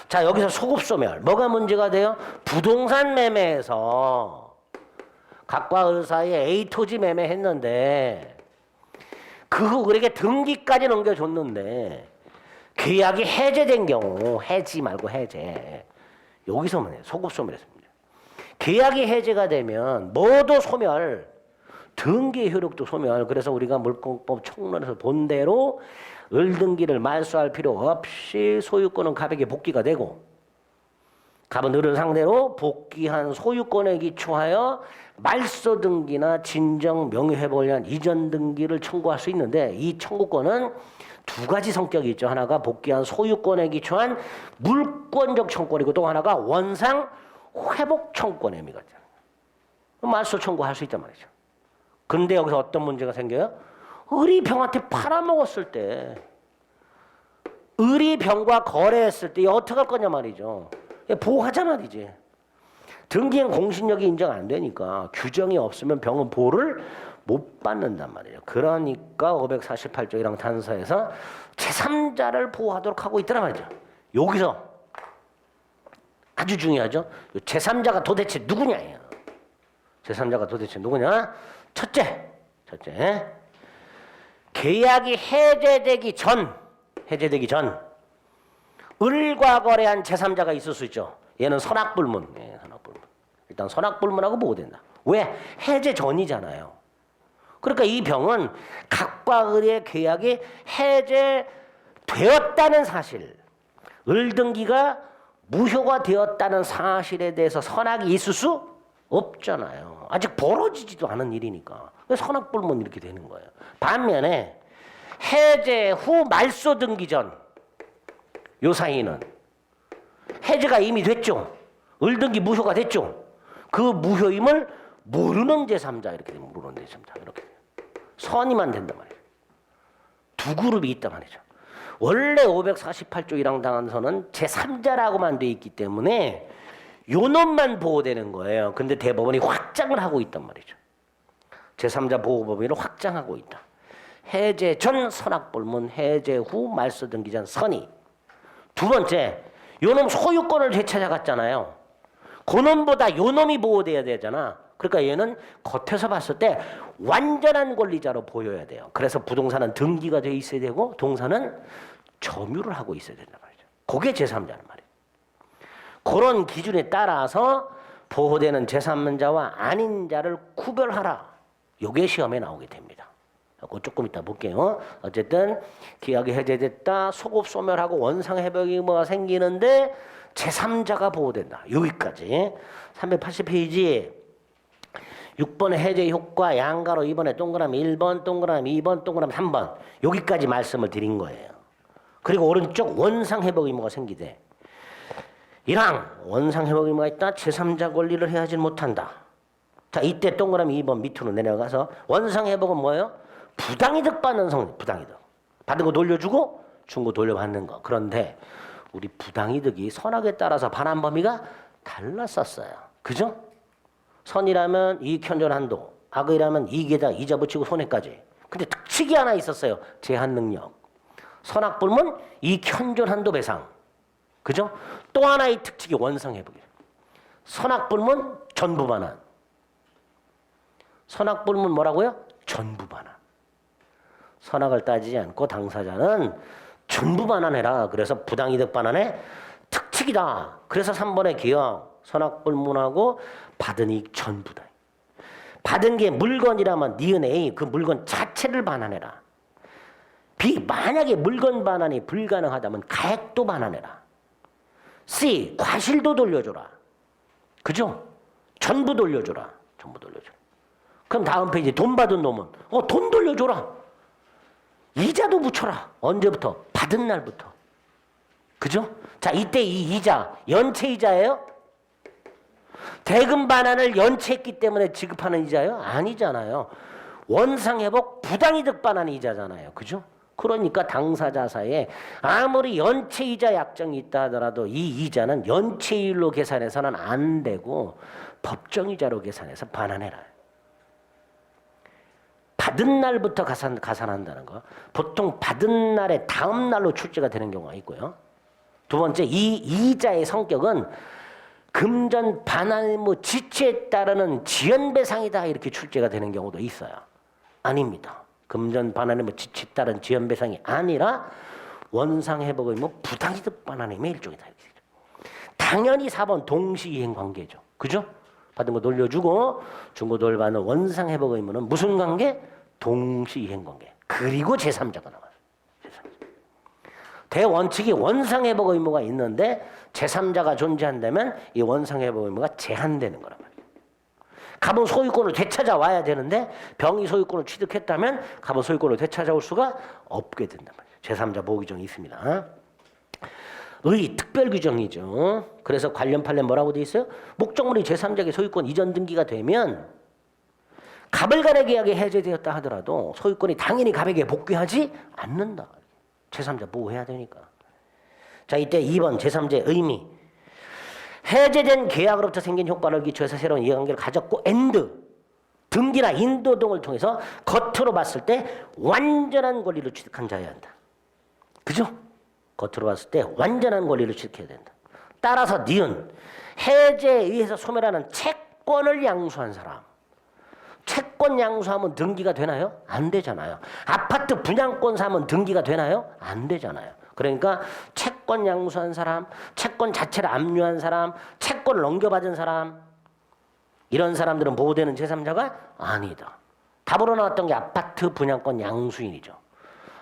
자, 여기서 소급 소멸 뭐가 문제가 돼요? 부동산 매매에서 각과 을 사이에 A 토지 매매했는데 그 후 그에게 등기까지 넘겨줬는데 계약이 해제된 경우 해지 말고 해제. 여기서만 해요. 소급 소멸했습니다. 계약이 해제가 되면 뭐도 소멸, 등기 효력도 소멸. 그래서 우리가 물권법 총론에서 본 대로 을등기를 말소할 필요 없이 소유권은 갑에게 복귀가 되고 갑은 을을 상대로 복귀한 소유권에 기초하여 말소 등기나 진정 명예회복을 위한 이전 등기를 청구할 수 있는데 이 청구권은 두 가지 성격이 있죠. 하나가 복귀한 소유권에 기초한 물권적 청구권이고 또 하나가 원상 회복 청구권의 의미가 있잖아요. 말소 청구할 수 있단 말이죠. 그런데 여기서 어떤 문제가 생겨요? 을이 병한테 팔아먹었을 때 을이 병과 거래했을 때 어떻게 할 거냐 말이죠. 보호하자 말이지. 등기행 공신력이 인정 안 되니까 규정이 없으면 병은 보호를 못 받는단 말이에요. 그러니까 548조 1항 단서에서 제3자를 보호하도록 하고 있더란 말이죠. 여기서 아주 중요하죠. 제3자가 도대체 누구냐예요. 제3자가 도대체 누구냐? 첫째. 계약이 해제되기 전 을과 거래한 제3자가 있을 수 있죠. 얘는 선악불문. 선악불문. 일단 선악불문하고 보호된다. 왜? 해제 전이잖아요. 그러니까 이 병은 각과 을의 계약이 해제되었다는 사실, 을등기가 무효가 되었다는 사실에 대해서 선악이 있을 수 없잖아요. 아직 벌어지지도 않은 일이니까. 선악불문 이렇게 되는 거예요. 반면에 해제 후 말소 등기 전 요 사이는 해제가 이미 됐죠. 을등기 무효가 됐죠. 그 무효임을 모르는 제3자 이렇게 되면 모르는 제3자 이렇게 선이만 된단 말이에요. 두 그룹이 있단 말이죠. 원래 548조 1항 당한서는 제3자라고만 돼 있기 때문에 요 놈만 보호되는 거예요. 근데 대법원이 확장을 하고 있단 말이죠. 제3자 보호 범위를 확장하고 있다. 해제 전 선악불문, 해제 후 말소 등기 전 선의. 두 번째, 요놈 소유권을 되찾아갔잖아요. 그놈보다 요놈이 보호돼야 되잖아. 그러니까 얘는 겉에서 봤을 때 완전한 권리자로 보여야 돼요. 그래서 부동산은 등기가 돼 있어야 되고 동산은 점유를 하고 있어야 된단 말이죠. 그게 제3자란 말이에요. 그런 기준에 따라서 보호되는 제3자와 아닌 자를 구별하라. 요게 시험에 나오게 됩니다. 그거 조금 이따 볼게요. 어쨌든 계약이 해제됐다. 소급 소멸하고 원상 회복이 뭐가 생기는데 제3자가 보호된다. 여기까지. 380페이지 6번의 해제 효과 양가로 2번에 동그라미 1번, 동그라미 2번, 동그라미 3번 여기까지 말씀을 드린 거예요. 그리고 오른쪽 원상 회복 의무가 생기되 1항 원상 회복 의무가 있다. 제3자 권리를 해하지 못한다. 자, 이때 동그라미 2번 밑으로 내려가서 원상 회복은 뭐예요? 부당이득 받는 성질, 부당이득. 받은 거 돌려주고 준 거 돌려받는 거. 그런데 우리 부당이득이 선악에 따라서 반환 범위가 달랐었어요. 그죠? 선이라면 이익 현존 한도, 악의라면 이익에다 이자 붙이고 손해까지. 근데 특칙이 하나 있었어요. 제한 능력. 선악불문 이익 현존 한도 배상. 그죠? 또 하나의 특칙이 원상 회복이에요. 선악불문 전부 반환. 선악불문 뭐라고요? 전부 반환. 선악을 따지지 않고 당사자는 전부 반환해라. 그래서 부당이득 반환의 특칙이다. 그래서 3번의 기억 선악불문하고 받은 이익 전부다. 받은 게 물건이라면 니은 A 그 물건 자체를 반환해라. B 만약에 물건 반환이 불가능하다면 가액도 반환해라. C 과실도 돌려줘라. 그죠? 전부 돌려줘라. 전부 돌려줘라. 그럼 다음 페이지 돈 받은 놈은 돈 돌려줘라. 이자도 붙여라. 언제부터? 받은 날부터. 그죠? 자, 이때 이 이자 연체 이자예요? 대금 반환을 연체했기 때문에 지급하는 이자예요? 아니잖아요. 원상회복 부당이득 반환 이자잖아요. 그죠? 그러니까 당사자 사이에 아무리 연체이자 약정이 있다 하더라도 이 이자는 연체율로 계산해서는 안 되고 법정이자로 계산해서 반환해라. 받은 날부터 가산한다는 거. 보통 받은 날의 다음 날로 출제가 되는 경우가 있고요. 두 번째, 이 이자의 성격은 금전 반환 의무 지체에 따르는 지연배상이다 이렇게 출제가 되는 경우도 있어요. 아닙니다. 금전 반환 의무 지체에 따른 지연배상이 아니라 원상회복 의무 부당이득 반환 의무의 일종이다. 이렇게 되죠. 당연히 4번 동시이행 관계죠. 그죠? 받은 거 돌려주고 준 거 돌려받는 원상회복 의무는 무슨 관계? 동시이행 관계. 그리고 제3자가 나와요. 제3자. 대원칙이 원상회복 의무가 있는데 제3자가 존재한다면 이 원상회복 의무가 제한되는 거란 말이에요. 갑은 소유권을 되찾아와야 되는데 병이 소유권을 취득했다면 갑은 소유권을 되찾아올 수가 없게 된단 말이에요. 제3자 보호 규정이 있습니다. 의 특별 규정이죠. 그래서 관련 판례 뭐라고 돼 있어요? 목적물이 제3자에게 소유권 이전 등기가 되면 갑을 간의 계약이 해제되었다 하더라도 소유권이 당연히 갑에게 복귀하지 않는다. 제3자 보호해야 되니까. 자, 이때 2번 제3자의 의미. 해제된 계약으로부터 생긴 효과를 기초해서 새로운 이해관계를 가졌고 엔드 등기나 인도 등을 통해서 겉으로 봤을 때 완전한 권리를 취득한 자여야 한다. 그죠? 겉으로 봤을 때 완전한 권리를 취득해야 된다. 따라서 니은 해제에 의해서 소멸하는 채권을 양수한 사람. 채권 양수하면 등기가 되나요? 안 되잖아요. 아파트 분양권 사면 등기가 되나요? 안 되잖아요. 그러니까 채권 양수한 사람, 채권 자체를 압류한 사람, 채권을 넘겨받은 사람 이런 사람들은 보호되는 제3자가 아니다. 답으로 나왔던 게 아파트 분양권 양수인이죠.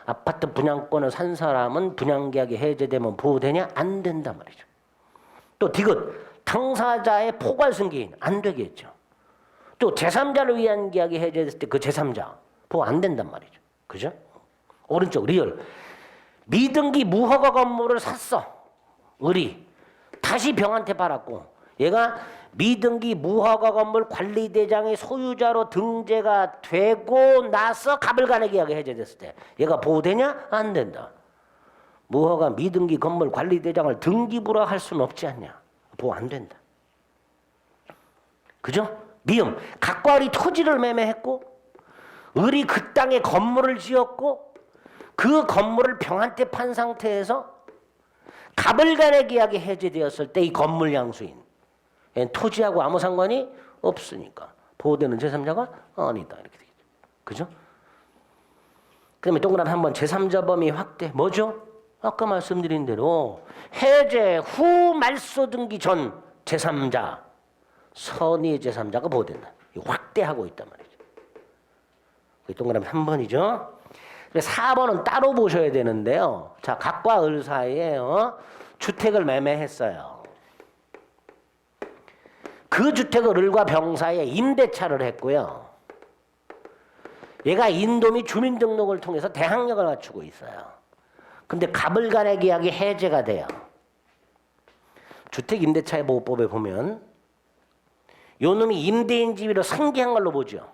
아파트 분양권을 산 사람은 분양계약이 해제되면 보호되냐? 안 된단 말이죠. 또 디귿 당사자의 포괄 승계인 안 되겠죠. 또 제3자를 위한 계약이 해제됐을 때 그 제3자 보호 안 된단 말이죠. 그죠? 오른쪽 리얼 미등기 무허가 건물을 샀어. 을이 다시 병한테 팔았고 얘가 미등기 무허가 건물 관리대장의 소유자로 등재가 되고 나서 갑을간의 계약이 해제됐을 때 얘가 보호되냐? 안 된다. 무허가 미등기 건물 관리대장을 등기부라 할 수는 없지 않냐. 보호 안 된다. 그죠? 미음 각과 을이 토지를 매매했고 을이 그 땅에 건물을 지었고 그 건물을 병한테 판 상태에서 갑을간의 계약이 해제되었을 때 이 건물 양수인 토지하고 아무 상관이 없으니까 보호되는 제3자가 아니다 이렇게 되겠죠. 그죠? 그다음에 동그라미 한번 제3자 범위 확대 뭐죠? 아까 말씀드린 대로 해제 후 말소 등기 전 제3자 선의 제3자가 보호된다. 확대하고 있단 말이죠. 동그라미 3번이죠. 4번은 따로 보셔야 되는데요. 자, 갑과 을 사이에 주택을 매매했어요. 그 주택을 을과 병 사이에 임대차를 했고요. 얘가 인도 및 주민등록을 통해서 대항력을 갖추고 있어요. 근데 갑을간의 계약이 해제가 돼요. 주택임대차의 보호법에 보면 요 놈이 임대인 지위로 상기한 걸로 보죠.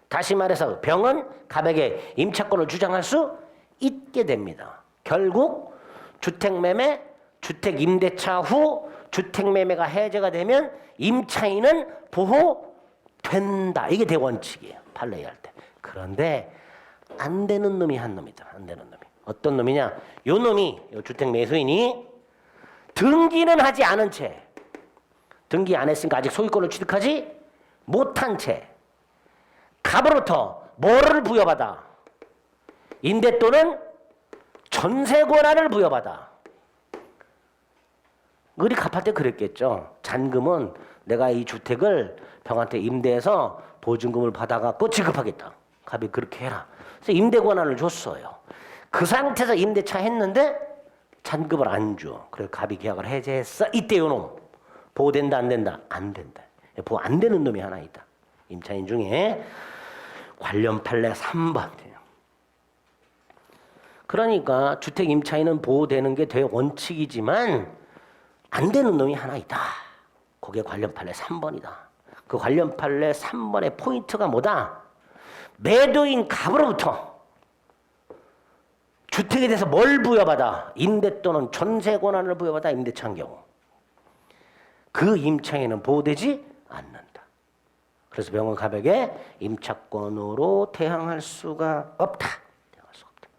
다시 말해서 병은 갑에게 임차권을 주장할 수 있게 됩니다. 결국 주택매매, 주택임대차 후 주택매매가 해제가 되면 임차인은 보호된다. 이게 대원칙이에요. 판례 할 때. 그런데 안 되는 놈이 한 놈이다. 안 되는 놈이. 어떤 놈이냐? 요 놈이 요 주택매수인이 등기는 하지 않은 채 등기 안 했으니까 아직 소유권을 취득하지 못한 채 갑으로부터 뭐를 부여받아? 임대 또는 전세 권한을 부여받아. 을이 갑할 때 그랬겠죠. 잔금은 내가 이 주택을 병한테 임대해서 보증금을 받아갖고 지급하겠다. 갑이 그렇게 해라. 그래서 임대 권한을 줬어요. 그 상태에서 임대차 했는데 잔금을 안 줘. 그래서 갑이 계약을 해제했어. 이때 요놈 보호된다 안 된다? 안 된다. 보호 안 되는 놈이 하나 있다. 임차인 중에 관련 판례 3번. 그러니까 주택 임차인은 보호되는 게 대원칙이지만 안 되는 놈이 하나 있다. 그게 관련 판례 3번이다. 그 관련 판례 3번의 포인트가 뭐다? 매도인 갑으로부터 주택에 대해서 뭘 부여받아? 임대 또는 전세 권한을 부여받아 임대차한 경우. 그 임차인은 보호되지 않는다. 그래서 병은 갑에게 임차권으로 대항할 수가 없다. 대항할 수가 없다.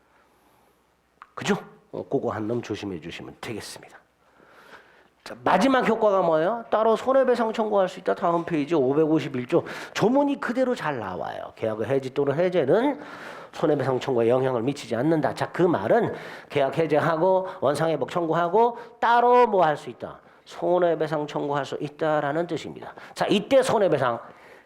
그죠? 그거 한 놈 조심해 주시면 되겠습니다. 자, 마지막 효과가 뭐예요? 따로 손해배상 청구할 수 있다. 다음 페이지 551조. 조문이 그대로 잘 나와요. 계약의 해지 또는 해제는 손해배상 청구에 영향을 미치지 않는다. 자, 그 말은 계약 해제하고 원상회복 청구하고 따로 뭐 할 수 있다. 손해배상 청구할 수 있다라는 뜻입니다. 자, 이때 손해배상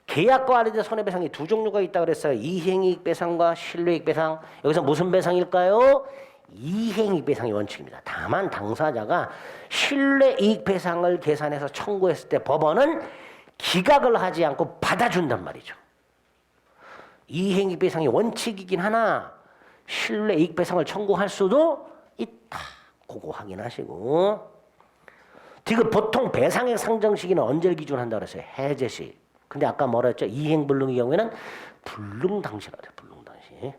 계약과 관련된 손해배상이 두 종류가 있다 그랬어요. 이행이익 배상과 실뢰이익 배상. 여기서 무슨 배상일까요? 이행이익 배상이 원칙입니다. 다만 당사자가 실뢰이익 배상을 계산해서 청구했을 때 법원은 기각을 하지 않고 받아준단 말이죠. 이행이익 배상이 원칙이긴 하나 실뢰이익 배상을 청구할 수도 있다. 그거 확인하시고. 지금 보통 배상액 상정 시기는 언제를 기준으로 한다고 그랬어요? 해제 시. 근데 아까 뭐라 했죠? 이행불능의 경우에는 불능 당시라 그래요. 불능 당시.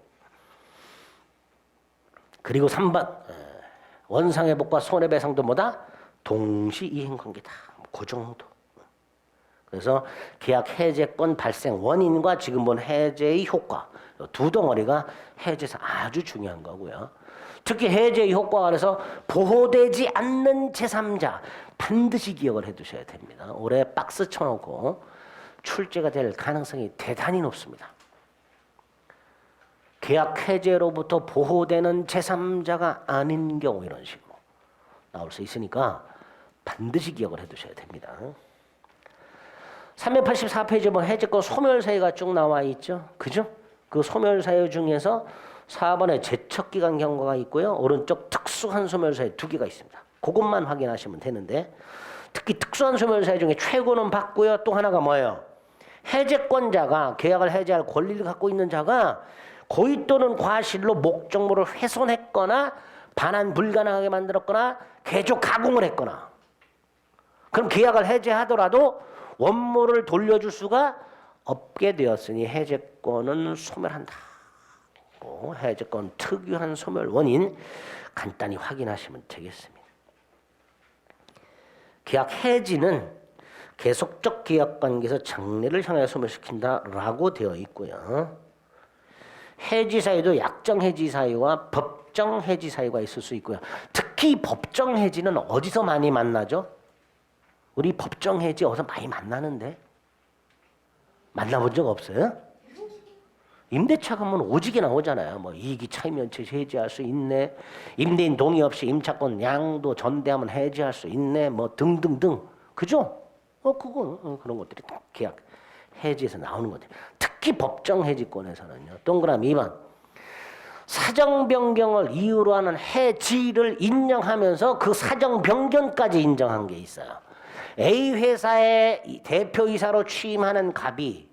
그리고 3번 원상회복과 손해배상도 뭐다? 동시 이행관계다. 그 정도. 그래서 계약 해제권 발생 원인과 지금 본 해제의 효과 두 덩어리가 해제에서 아주 중요한 거고요. 특히 해제의 효과가 그래서 보호되지 않는 제3자 반드시 기억을 해두셔야 됩니다. 올해 박스 쳐놓고 출제가 될 가능성이 대단히 높습니다. 계약 해제로부터 보호되는 제3자가 아닌 경우 이런 식으로 나올 수 있으니까 반드시 기억을 해두셔야 됩니다. 384페이지 보면 해제권 소멸사유가 쭉 나와 있죠. 그죠? 그 소멸사유 중에서 4번에 제척기간 경과가 있고요. 오른쪽 특수한 소멸사유 2개가 있습니다. 그것만 확인하시면 되는데 특히 특수한 소멸사유 중에 최고는 받고요. 또 하나가 뭐예요? 해제권자가 계약을 해제할 권리를 갖고 있는 자가 고의 또는 과실로 목적물을 훼손했거나 반환 불가능하게 만들었거나 개조 가공을 했거나 그럼 계약을 해제하더라도 원물을 돌려줄 수가 없게 되었으니 해제권은 소멸한다. 해제권 특유한 소멸 원인 간단히 확인하시면 되겠습니다. 계약 해지는 계속적 계약 관계에서 장래를 향하여 소멸시킨다라고 되어 있고요. 해지 사유도 약정 해지 사유와 법정 해지 사유가 있을 수 있고요. 특히 법정 해지는 어디서 많이 만나죠? 우리 법정 해지 어디서 많이 만나는데 만나본 적 없어요? 임대차 가면 오지게 나오잖아요. 뭐 이익이 차이면 해지할 수 있네. 임대인 동의 없이 임차권 양도 전대하면 해지할 수 있네. 뭐 등등등. 그죠? 그런 것들이 다 계약 해지에서 나오는 것들. 특히 법정 해지권에서는요. 동그라미 2번. 사정 변경을 이유로 하는 해지를 인정하면서 그 사정 변경까지 인정한 게 있어요. A 회사의 대표이사로 취임하는 갑이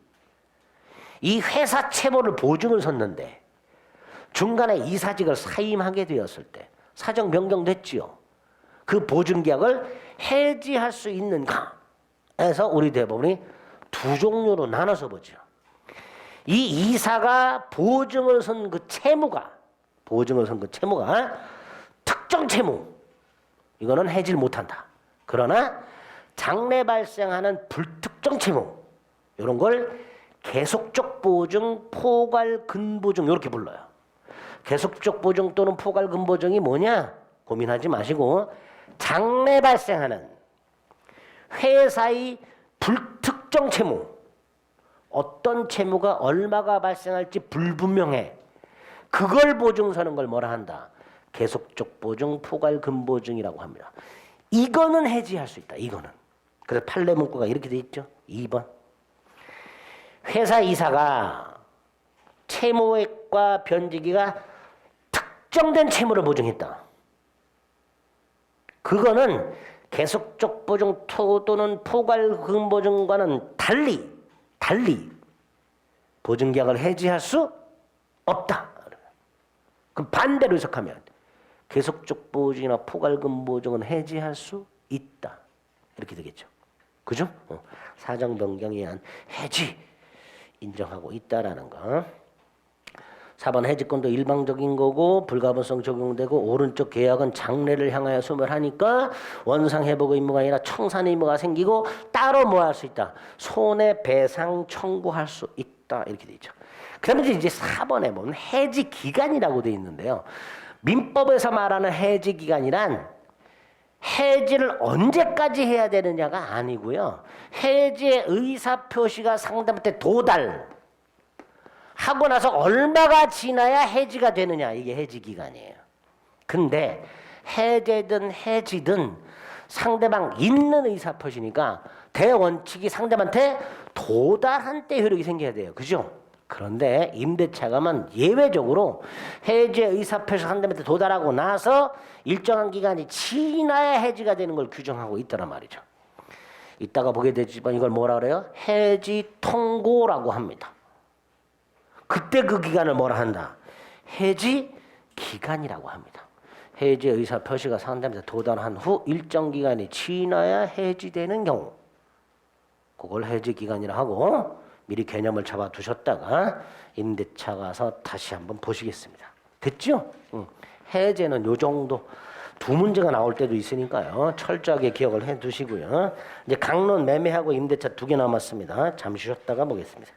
이 회사 채무를 보증을 섰는데 중간에 이사직을 사임하게 되었을 때 사정 변경됐지요. 그 보증계약을 해지할 수 있는가? 해서 우리 대법원이 두 종류로 나눠서 보죠. 이 이사가 보증을 선 그 채무가 특정 채무 이거는 해지를 못한다. 그러나 장래 발생하는 불특정 채무 이런 걸 계속적 보증, 포괄 근보증 이렇게 불러요. 계속적 보증 또는 포괄 근보증이 뭐냐? 고민하지 마시고 장래 발생하는 회사의 불특정 채무 어떤 채무가 얼마가 발생할지 불분명해. 그걸 보증서는 걸 뭐라 한다? 계속적 보증, 포괄 근보증이라고 합니다. 이거는 해지할 수 있다. 이거는. 그래서 판례 문구가 이렇게 돼 있죠. 2번. 회사 이사가 채무액과 변제기가 특정된 채무를 보증했다. 그거는 계속적 보증 또는 포괄 근보증과는 달리 보증계약을 해지할 수 없다. 그럼 반대로 해석하면 계속적 보증이나 포괄 근보증은 해지할 수 있다. 이렇게 되겠죠. 그죠? 사정 변경에 의한 해지 인정하고 있다라는 거. 4번 해지권도 일방적인 거고 불가분성 적용되고 오른쪽 계약은 장래를 향하여 소멸하니까 원상회복 의무가 아니라 청산 의무가 생기고 따로 뭐 할 수 있다? 손해배상 청구할 수 있다. 이렇게 돼 있죠. 그러면 이제 4번에 보면 해지 기간이라고 돼 있는데요. 민법에서 말하는 해지 기간이란 해지를 언제까지 해야 되느냐가 아니고요. 해지의 의사표시가 상대방한테 도달 하고 나서 얼마가 지나야 해지가 되느냐. 이게 해지 기간이에요. 근데 해제든 해지든 상대방 있는 의사표시니까 대원칙이 상대방한테 도달한 때 효력이 생겨야 돼요. 그죠? 그런데 임대차가면 예외적으로 해제 의사표시 상대방한테 도달하고 나서 일정한 기간이 지나야 해지가 되는 걸 규정하고 있더란 말이죠. 이따가 보게 되지만 이걸 뭐라 그래요? 해지 통고라고 합니다. 그때 그 기간을 뭐라 한다? 해지 기간이라고 합니다. 해지 의사 표시가 상대방한테 도달한 후 일정 기간이 지나야 해지되는 경우 그걸 해지 기간이라 하고 미리 개념을 잡아 두셨다가 임대차 가서 다시 한번 보시겠습니다. 됐죠? 해제는 요 정도 두 문제가 나올 때도 있으니까요. 철저하게 기억을 해 두시고요. 이제 강론 매매하고 임대차 2개 남았습니다. 잠시 쉬었다가 보겠습니다.